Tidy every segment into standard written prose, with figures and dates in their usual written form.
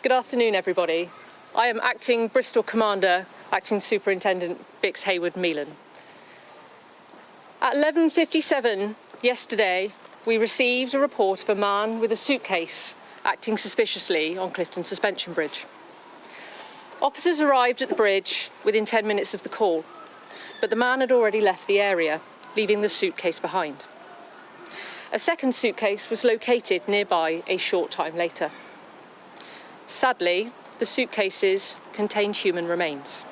Good afternoon, everybody. I am Acting Bristol Commander, Acting Superintendent Vicks Hayward-Melen. At 11:57 yesterday, we received a report of a man with a suitcase acting suspiciously on Clifton Suspension Bridge. Officers arrived at the bridge within 10 minutes of the call, but the man had already left the area, leaving the suitcase behind. A second suitcase was located nearby a short time later. Sadly, the suitcases contained human remains.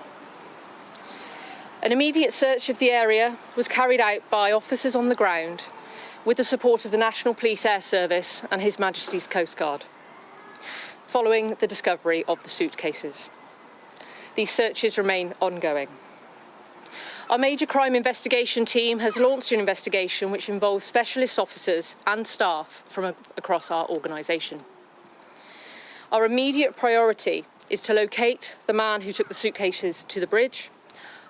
An immediate search of the area was carried out by officers on the ground with the support of the National Police Air Service and His Majesty's Coast Guard, following the discovery of the suitcases. These searches remain ongoing. Our major crime investigation team has launched an investigation which involves specialist officers and staff from across our organisation. Our immediate priority is to locate the man who took the suitcases to the bridge,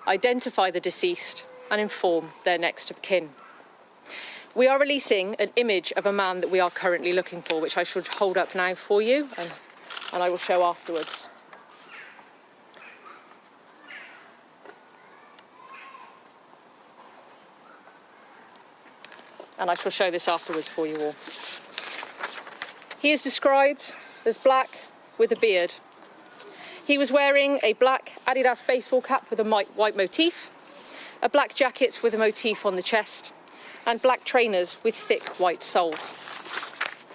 identify the deceased and inform their next of kin. We are releasing an image of a man that we are currently looking for, which I should hold up now for you and I will show afterwards. And I shall show this afterwards for you all. He is described as black with a beard. He was wearing a black Adidas baseball cap with a white motif, a black jacket with a motif on the chest, and black trainers with thick white soles.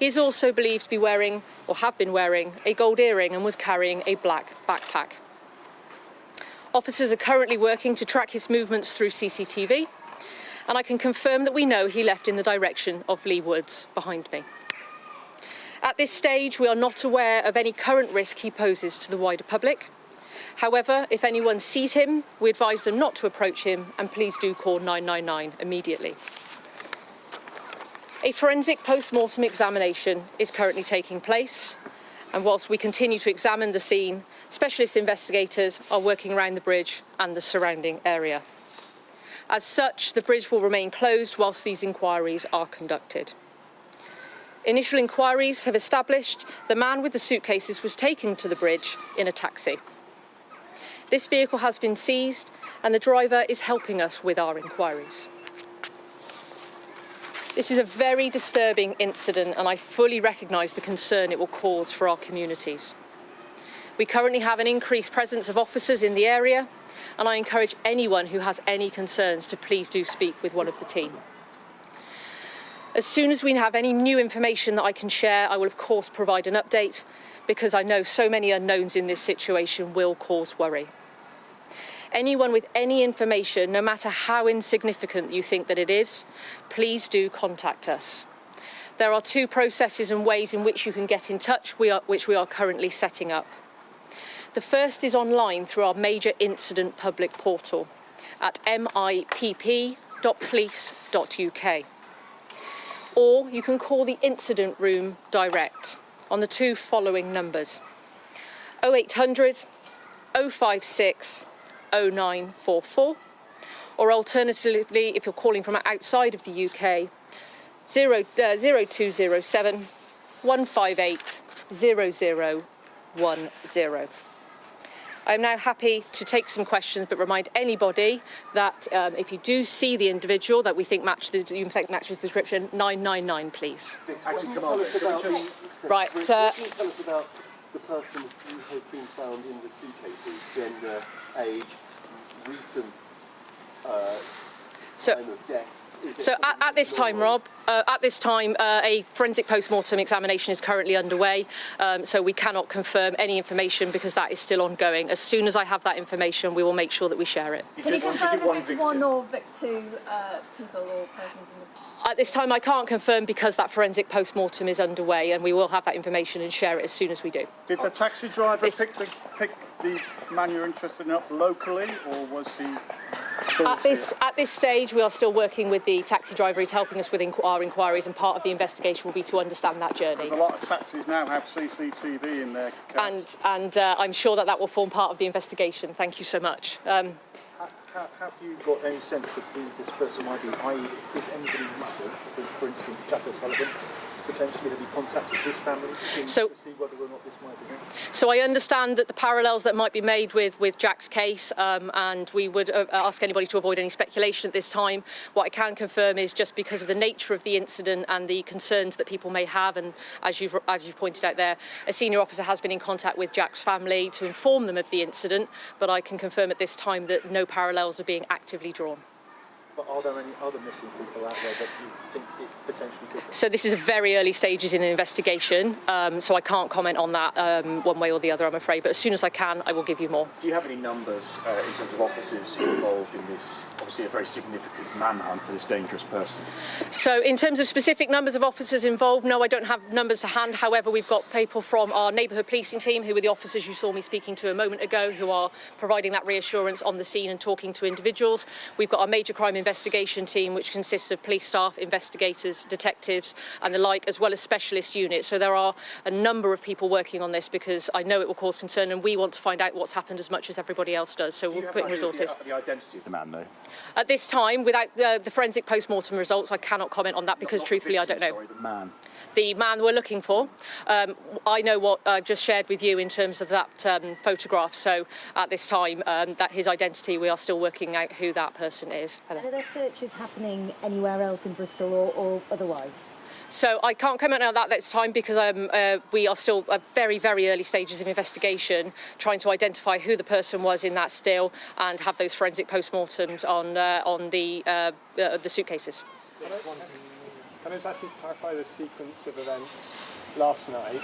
He is also believed to be wearing, or have been wearing, a gold earring and was carrying a black backpack. Officers are currently working to track his movements through CCTV, and I can confirm that we know he left in the direction of Lee Woods behind me. At this stage, we are not aware of any current risk he poses to the wider public. However, if anyone sees him, we advise them not to approach him, and please do call 999 immediately. A forensic post-mortem examination is currently taking place, and whilst we continue to examine the scene, specialist investigators are working around the bridge and the surrounding area. As such, the bridge will remain closed whilst these inquiries are conducted. Initial inquiries have established the man with the suitcases was taken to the bridge in a taxi. This vehicle has been seized and the driver is helping us with our inquiries. This is a very disturbing incident and I fully recognise the concern it will cause for our communities. We currently have an increased presence of officers in the area, and I encourage anyone who has any concerns to please do speak with one of the team. As soon as we have any new information that I can share, I will of course provide an update, because I know so many unknowns in this situation will cause worry. Anyone with any information, no matter how insignificant you think that it is, please do contact us. There are two processes and ways in which you can get in touch, which we are currently setting up. The first is online through our major incident public portal at mipp.police.uk. Or you can call the incident room direct on the two following numbers: 0800 056 0944, or alternatively, if you're calling from outside of the UK, 0207 158 0010. I'm now happy to take some questions, but remind anybody that if you do see the individual that you think matches the description, 999, please. Right. Can you tell us about the person who has been found in the suitcases, gender, age, recent time of death? So at this time, Rob, a forensic post-mortem examination is currently underway, so we cannot confirm any information because that is still ongoing. As soon as I have that information, we will make sure that we share it. Can you confirm if it's one or two people or persons in the... At this time, I can't confirm because that forensic post-mortem is underway, and we will have that information and share it as soon as we do. Did the taxi driver pick the man you're interested in up locally, or was he... At this stage, we are still working with the taxi driver. He's helping us with our inquiries, and part of the investigation will be to understand that journey. A lot of taxis now have CCTV in their cars. And I'm sure that will form part of the investigation. Thank you so much. Have you got any sense of who this person might be? I.e., is anybody recent? Because, for instance, Jack O'Sullivan potentially have you contacted his family to see whether or not this might be him? So I understand that the parallels that might be made with Jack's case, and we would ask anybody to avoid any speculation at this time. What I can confirm is just because of the nature of the incident and the concerns that people may have, and as you've pointed out there, a senior officer has been in contact with Jack's family to inform them of the incident, but I can confirm at this time that no parallels are being actively drawn. But are there any other missing people out there that you think it potentially could be? So this is a very early stages in an investigation, so I can't comment on that one way or the other, I'm afraid. But as soon as I can, I will give you more. Do you have any numbers in terms of officers involved in this, obviously a very significant manhunt for this dangerous person? So in terms of specific numbers of officers involved, no, I don't have numbers to hand. However, we've got people from our neighbourhood policing team, who were the officers you saw me speaking to a moment ago, who are providing that reassurance on the scene and talking to individuals. We've got our major crime investigation team, which consists of police staff, investigators, detectives and the like, as well as specialist units. So there are a number of people working on this because I know it will cause concern and we want to find out what's happened as much as everybody else does. So we'll put in resources. The identity of the man, though? At this time, without the forensic post-mortem results, I cannot comment on that because truthfully I don't know. Sorry, the man. The man we're looking for. I know what I've just shared with you in terms of that photograph. So at this time, that his identity, we are still working out who that person is. Are there searches happening anywhere else in Bristol or otherwise? So I can't comment on that this time because we are still at very, very early stages of investigation, trying to identify who the person was in that still and have those forensic post-mortems on the suitcases. Can I just ask you to clarify the sequence of events last night?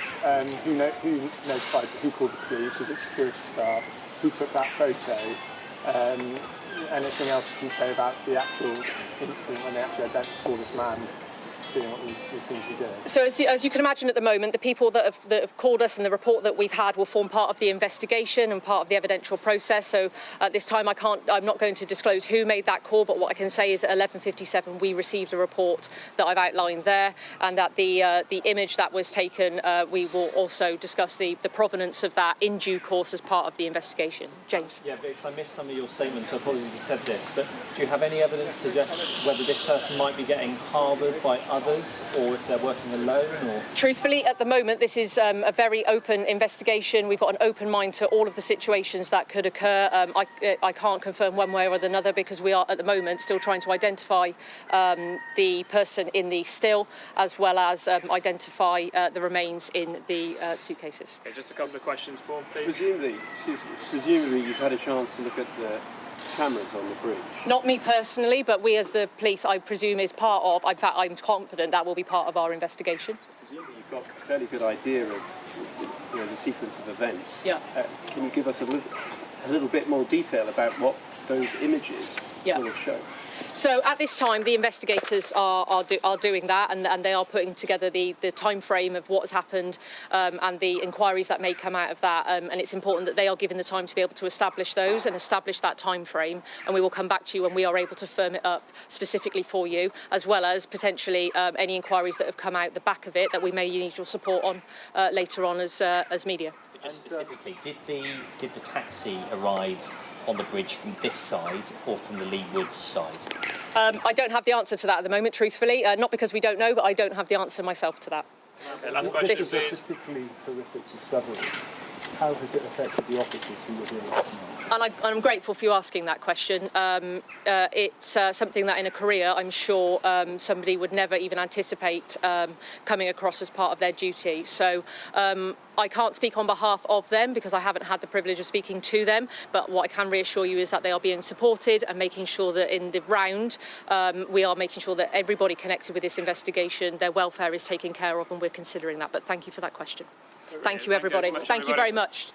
Who notified, who called the police? Was it security staff? Who took that photo? Anything else you can say about the actual incident when they actually saw this man doing what we seem to be doing? So as you can imagine at the moment, the people that have called us and the report that we've had will form part of the investigation and part of the evidential process. So at this time I'm not going to disclose who made that call, but what I can say is at 11:57 we received a report that I've outlined there, and that the image that was taken, we will also discuss the provenance of that in due course as part of the investigation. James. Yeah, Vicks, I missed some of your statements, so apologies if you said this, but do you have any evidence to suggest whether this person might be getting harboured by others, or if they're working alone? Or? Truthfully, at the moment, this is a very open investigation. We've got an open mind to all of the situations that could occur. I can't confirm one way or another because we are, at the moment, still trying to identify the person in the still, as well as identify the remains in the suitcases. Okay, just a couple of questions, Paul, please. Presumably you've had a chance to look at the cameras on the bridge. Not me personally, but we as the police, I presume, is part of. In fact, I'm confident that will be part of our investigation. Presumably you've got a fairly good idea of the sequence of events. Yeah. Can you give us a little bit more detail about what those images will have shown? So at this time, the investigators are doing that, and they are putting together the time frame of what has happened and the inquiries that may come out of that. And it's important that they are given the time to be able to establish those and establish that time frame. And we will come back to you when we are able to firm it up specifically for you, as well as potentially any inquiries that have come out the back of it that we may need your support on later on as media. But just specifically, did the taxi arrive on the bridge from this side or from the Lee Woods side? I don't have the answer to that at the moment, truthfully. Not because we don't know, but I don't have the answer myself to that. Okay, last question, This please. is a particularly horrific discovery. How has it affected the officers who were here last night? And I'm grateful for you asking that question. It's something that in a career, I'm sure somebody would never even anticipate coming across as part of their duty. So I can't speak on behalf of them because I haven't had the privilege of speaking to them. But what I can reassure you is that they are being supported and making sure that in the round, we are making sure that everybody connected with this investigation, their welfare is taken care of, and we're considering that. But thank you for that question. Thank you, everybody. Thank you very much.